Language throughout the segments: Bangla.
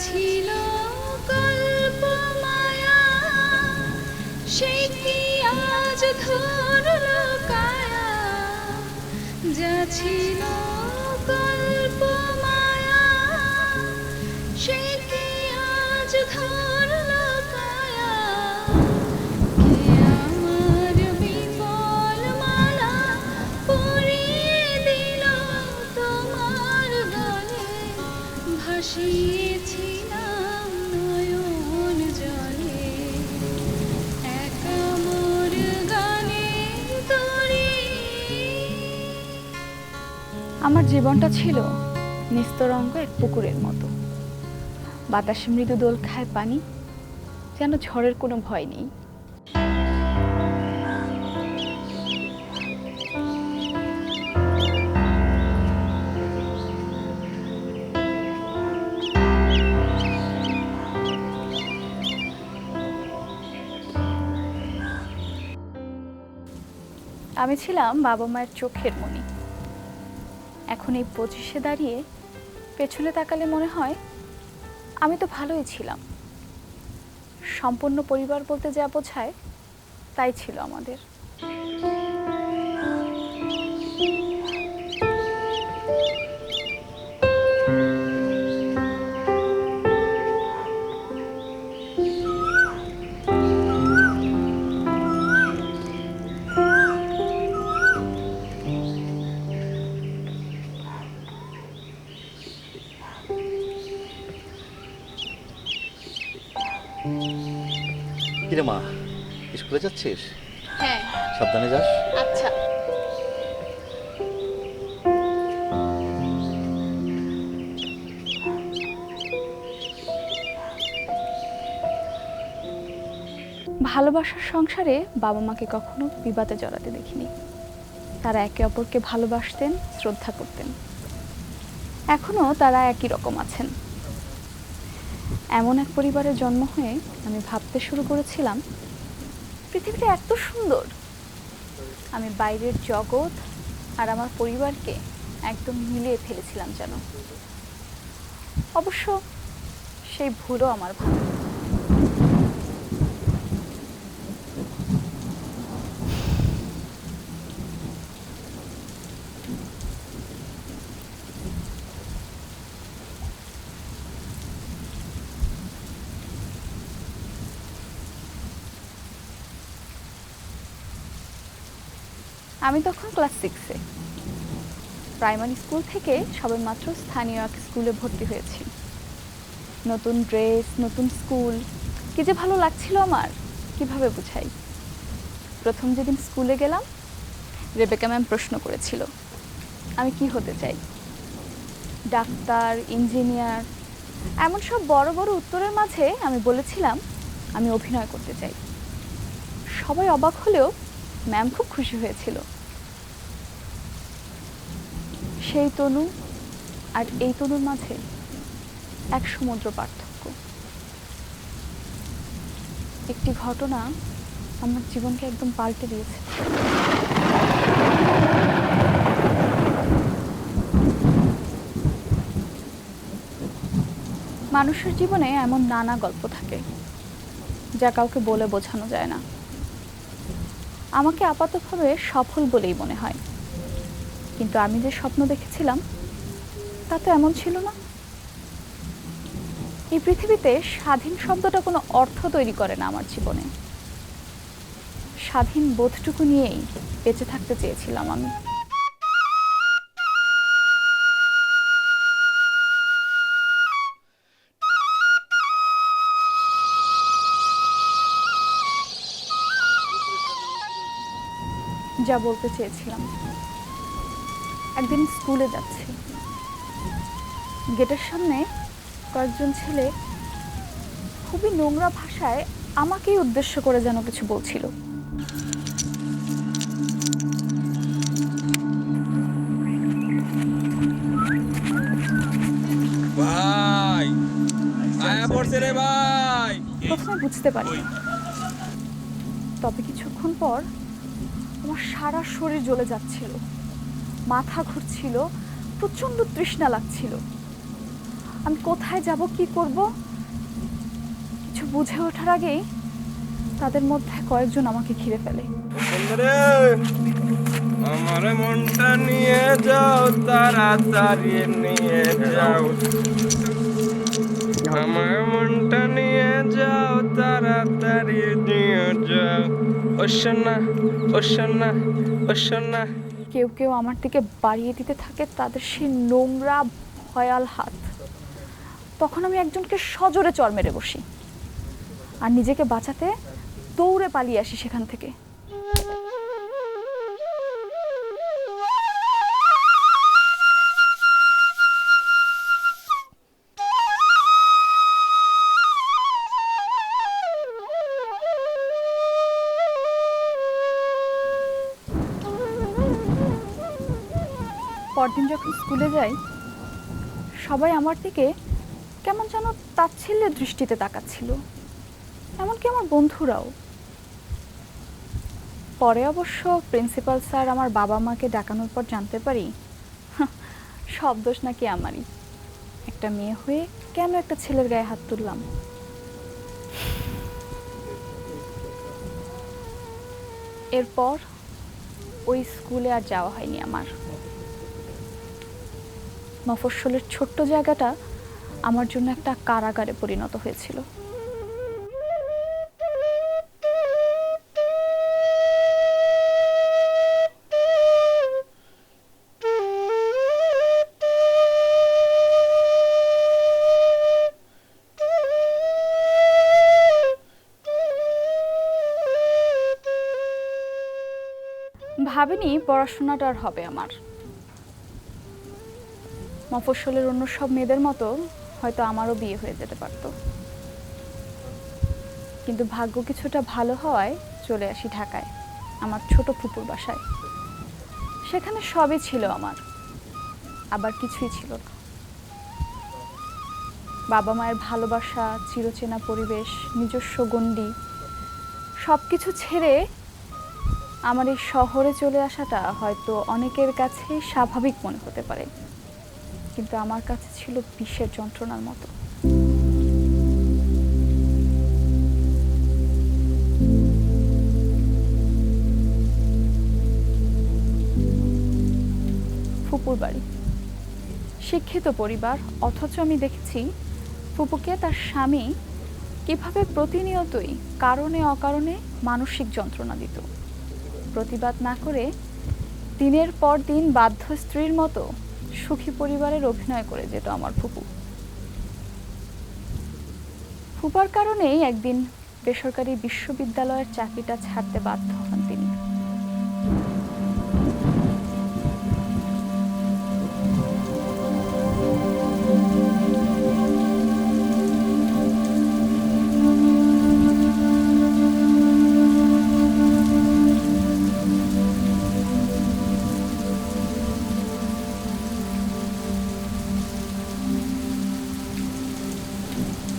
ছিল গল্প মায়া, সে কি আজ ধরল কায়া। যা ছিল গল্প মায়া, সে কি আজ ধরল কায়া। কে আমার বিফল মালা পরিয়ে দিল তোমার গলে, ভাসিয়েছিলাম নয়ন জলে। একা মোর গানের তরী। আমার জীবনটা ছিল নিস্তরঙ্গ এক পুকুরের মতো। বাতাসে মৃদু দোল খায় পানি, যেন ঝড়ের কোনো ভয় নেই। আমি ছিলাম বাবা মায়ের চোখের মণি। এখন এই 25-এ দাঁড়িয়ে পেছনে তাকালে মনে হয় আমি তো ভালোই ছিলাম। সম্পূর্ণ পরিবার বলতে যা বোঝায় তাই ছিল আমাদের। কিরে মা, স্কুলে যাচ্ছিস? হ্যাঁ। সাবধানে যাস। আচ্ছা। ভালোবাসার সংসারে বাবা মাকে কখনো বিবাদে জড়াতে দেখিনি। তারা একে অপরকে ভালোবাসতেন, শ্রদ্ধা করতেন। এখনো তারা একই রকম আছেন। এমন এক পরিবারে জন্ম হয়ে আমি ভাবতে শুরু করেছিলাম পৃথিবীটা এত সুন্দর। আমি বাইরের জগৎ আর আমার পরিবারকে একদম মিলিয়ে ফেলেছিলাম যেন। অবশ্য সেই ভুলও আমার ভালো। আমি তখন ক্লাস 6-এ। প্রাইমারি স্কুল থেকে সবেমাত্র স্থানীয় এক স্কুলে ভর্তি হয়েছি। নতুন ড্রেস, নতুন স্কুল, কি যে ভালো লাগছিল আমার, কিভাবে বুঝাই। প্রথম যেদিন স্কুলে গেলাম, রেবেকা ম্যাম প্রশ্ন করেছিল আমি কি হতে চাই। ডাক্তার, ইঞ্জিনিয়ার, এমন সব বড় বড় উত্তরের মাঝে আমি বলেছিলাম আমি অভিনয় করতে চাই। সবাই অবাক হলেও ম্যাম খুব খুশি হয়েছিল। সেই তনু আর এই তনুর মাঝে এক সমুদ্র পার্থক্য। একটি ঘটনা আমার জীবনকে একদম পাল্টে দিয়েছে। মানুষের জীবনে এমন নানা গল্প থাকে যা কাউকে বলে বোঝানো যায় না। আমাকে আপাতভাবে সফল বলেই মনে হয়, কিন্তু আমি যে স্বপ্ন দেখেছিলাম তা তো এমন ছিল না। এই পৃথিবীতে স্বাধীন শব্দটা কোনো অর্থ তৈরি করে না আমার জীবনে। স্বাধীন বোধটুকু নিয়েই বেঁচে থাকতে চেয়েছিলাম আমি। যা বলতে চেয়েছিলাম, একদিন স্কুলে যাচ্ছি, গেটের সামনে কয়েকজন ছেলে খুবই নোংরা ভাষায় আমাকেই উদ্দেশ্য করে যেন কিছু বলছিল। ভাই আয়া পড়ছে রে ভাই। প্রথমে বুঝতে পারি না, তবে কিছুক্ষণ পর আমার সারা শরীর জ্বলে যাচ্ছিল, মাথা ঘুরছিল, প্রচন্ড তৃষ্ণা লাগছিল। আমি কোথায় যাব, কি করব কিছু বুঝে ওঠার আগেই তাদের মধ্যে কয়েকজন আমাকে ঘিরে ফেলে। আমার মনটা নিয়ে যাও, তাড়াতাড়ি নিয়ে যাও। আমার মনটা নিয়ে যাও, তাড়াতাড়ি নিয়ে যাও। ও সোনা, ও সোনা, ও সোনা। কেউ কেউ আমার দিকে বাড়িয়ে দিতে থাকে তাদের সেই নোংরা ভয়াল হাত। তখন আমি একজনকে সজোরে চড় মেরে বসি আর নিজেকে বাঁচাতে দৌড়ে পালিয়ে আসি সেখান থেকে। পরদিন যখন স্কুলে যাই, সবাই আমার দিকে কেমন যেন তাচ্ছিল্যের দৃষ্টিতে তাকাচ্ছিল, এমনকি আমার বন্ধুরাও। পরে অবশ্য প্রিন্সিপাল স্যার আমার বাবা মাকে ডাকানোর পর জানতে পারি সব দোষ নাকি আমারই। একটা মেয়ে হয়ে কেন একটা ছেলের গায়ে হাত তুললাম। এরপর ওই স্কুলে আর যাওয়া হয়নি আমার। মফস্বলের ছোট্ট জায়গাটা আমার জন্য একটা কারাগারে পরিণত হয়েছিল। ভাবিনি পড়াশোনাটা আর হবে আমার। মফস্বলের অন্য সব মেয়েদের মতো হয়তো আমারও বিয়ে হয়ে যেতে পারত, কিন্তু ভাগ্য কিছুটা ভালো হওয়ায় চলে আসি ঢাকায় আমার ছোট ফুপুর বাসায়। সেখানে সবই ছিল আমার, আবার কিছুই ছিল না। বাবা মায়ের ভালোবাসা, চিরচেনা পরিবেশ, নিজস্ব গণ্ডি সব কিছু ছেড়ে আমার এই শহরে চলে আসাটা হয়তো অনেকের কাছেই স্বাভাবিক মনে হতে পারে, কিন্তু আমার কাছে ছিল বিষের যন্ত্রণার মতো। ফুপুর বাড়ি, শিক্ষিত পরিবার, অথচ আমি দেখেছি ফুপুকে তার স্বামী কিভাবে প্রতিনিয়তই কারণে অকারণে মানসিক যন্ত্রণা দিত। প্রতিবাদ না করে দিনের পর দিন বাধ্য স্ত্রীর মতো সুখী পরিবারের অভিনয় করে যেত আমার ফুপু। ফুপার কারণেই একদিন বেসরকারি বিশ্ববিদ্যালয়ের চাকরিটা ছাড়তে বাধ্য হন তিনি।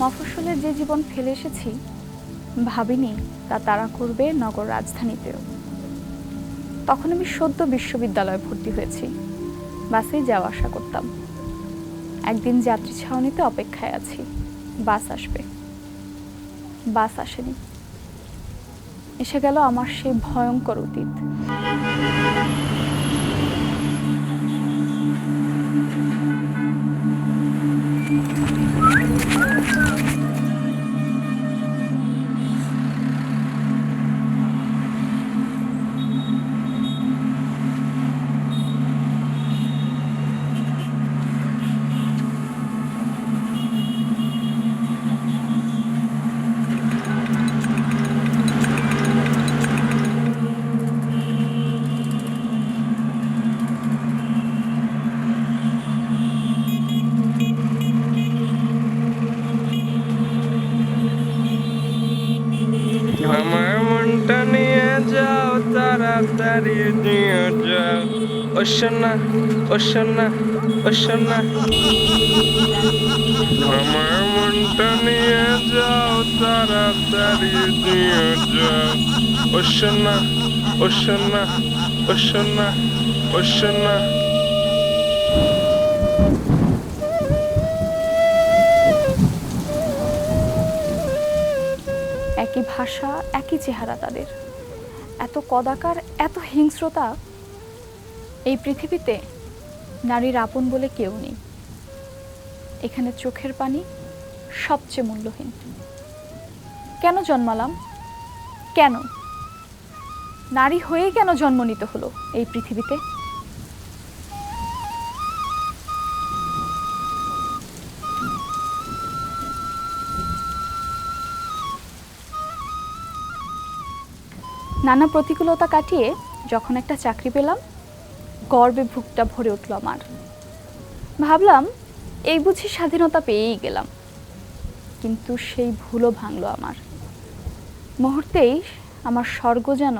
মফস্বলের যে জীবন ফেলে এসেছি, ভাবিনি তা তারা করবে নগর রাজধানীতেও। তখন আমি সদ্য বিশ্ববিদ্যালয়ে ভর্তি হয়েছি, বাসেই যাওয়া আসা করতাম। একদিন যাত্রী ছাউনিতে অপেক্ষায় আছি, বাস আসবে। বাস আসেনি। এসে গেল আমার সেই ভয়ঙ্কর অতীত। আমার মনটা নিয়ে যাও, তাড়াতাড়ি নিয়ে যাও। ও সোনা, ও সোনা, ও সোনা। আমার মনটা নিয়ে যাও, তাড়াতাড়ি নিয়ে যাও। ও সোনা, ও সোনা, ও সোনা, ও সোনা। একই ভাষা, একই চেহারা তাদের। এত কদাকার, এত হিংস্রতা। এই পৃথিবীতে নারীর আপন বলে কেউ নেই। এখানে চোখের পানি সবচেয়ে মূল্যহীন। কেন জন্মালাম? কেন নারী হয়ে কেন জন্ম নিতে হলো এই পৃথিবীতে? নানা প্রতিকূলতা কাটিয়ে যখন একটা চাকরি পেলাম, গর্বে বুকটা ভরে উঠল আমার। ভাবলাম এই বুঝি স্বাধীনতা পেয়েই গেলাম, কিন্তু সেই ভুলও ভাঙলো আমার। মুহূর্তেই আমার স্বর্গ যেন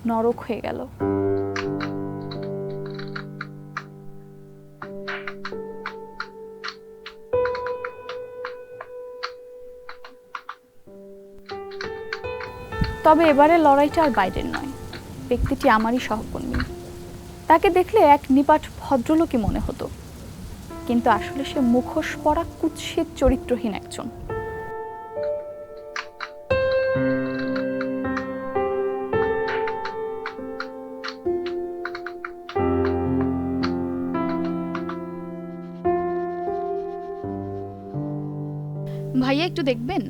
নরক হয়ে গেল। তবে এবারে লড়াইটা আর বাইরের নয়, ব্যক্তিটি আমারই সহকর্মী। তাকে দেখলে এক নিপাট ভদ্রলোকই মনে হতো, কিন্তু আসলে সে মুখোশ পরা কুৎসিত চরিত্রহীন একজন। ভাইয়া একটু দেখবেন?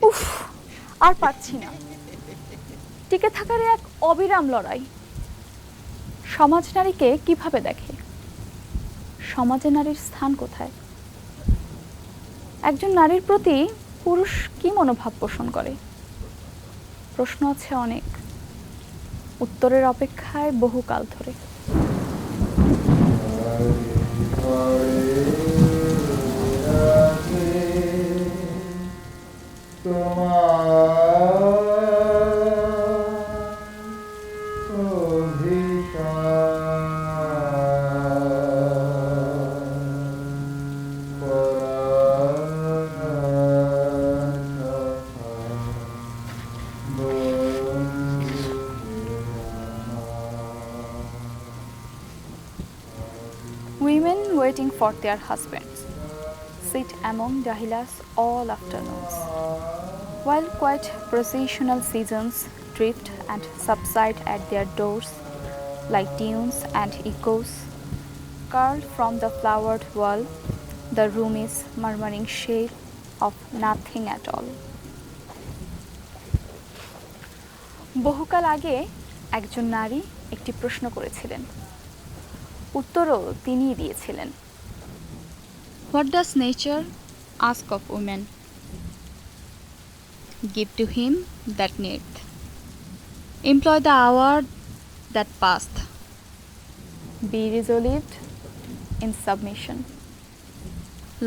উফ, আর পারছি না। টিকে থাকার এক অবিরাম লড়াই। সমাজ নারীকে কিভাবে দেখে? সমাজে নারীর স্থান কোথায়? একজন নারীর প্রতি পুরুষ কি মনোভাব পোষণ করে? প্রশ্ন আছে অনেক, উত্তরের অপেক্ষায় বহুকাল ধরে। Women waiting for their husbands sit among dahilas all afternoons, while quiet processional seasons drift and subside at their doors like dunes and echoes. Curled from the flowered wall, the room is murmuring shade of nothing at all. বহুকাল আগে একজন নারী একটি প্রশ্ন করেছিলেন, উত্তরও তিনিই দিয়েছিলেন। What does nature ask of women? Give to him that needeth. Employ the hour that passed. Be resolute in submission.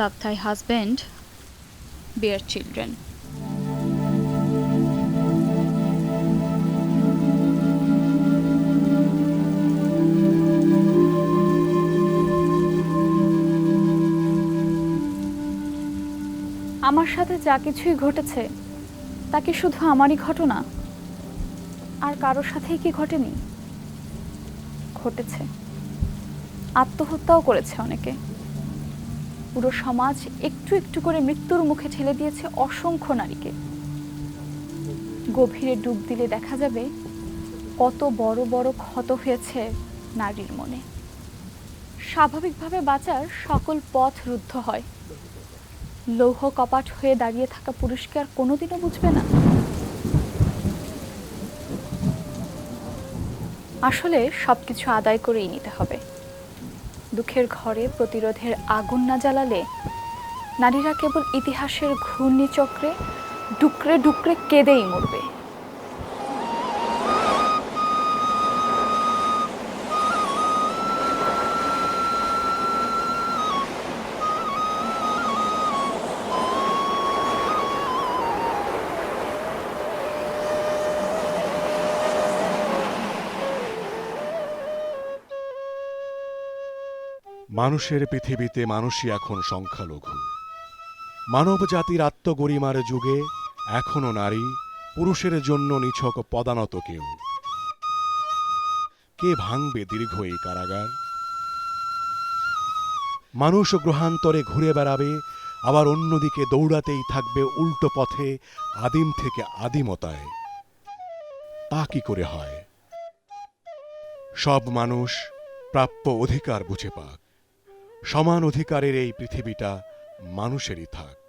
Love thy husband, bear children. আমার সাথে যা কিছুই ঘটেছে তা কি শুধু আমারই ঘটনা? আর কারোর সাথেই কি ঘটেনি? ঘটেছে। আত্মহত্যাও করেছে অনেকে। পুরো সমাজ একটু একটু করে মৃত্যুর মুখে ঠেলে দিয়েছে অসংখ্য নারীকে। গভীরে ডুব দিলে দেখা যাবে কত বড় বড় ক্ষত হয়েছে নারীর মনে। স্বাভাবিকভাবে বাঁচার সকল পথ রুদ্ধ হয়। লৌহ কপাট হয়ে দাঁড়িয়ে থাকা পুরুষকে আর কোনোদিনও বুঝবে না। আসলে সবকিছু আদায় করেই নিতে হবে। দুঃখের ঘরে প্রতিরোধের আগুন না জ্বালালে নারীরা কেবল ইতিহাসের ঘূর্ণিচক্রে ডুকরে ডুকরে কেঁদেই মরবে। মানুষের পৃথিবীতে মানুষই এখন সংখ্যালঘু। মানব জাতির আত্মগরিমার যুগে এখনো নারী পুরুষের জন্য নিছক পদানত কেউ। কে ভাঙবে দীর্ঘ এই কারাগার? মানুষ গ্রহান্তরে ঘুরে বেড়াবে আবার অন্যদিকে দৌড়াতেই থাকবে উল্টো পথে আদিম থেকে আদিমতায়। তা কি করে হয়? সব মানুষ প্রাপ্য অধিকার বুঝে পাক, সমান অধিকারের এই পৃথিবীটা মানুষেরই থাক।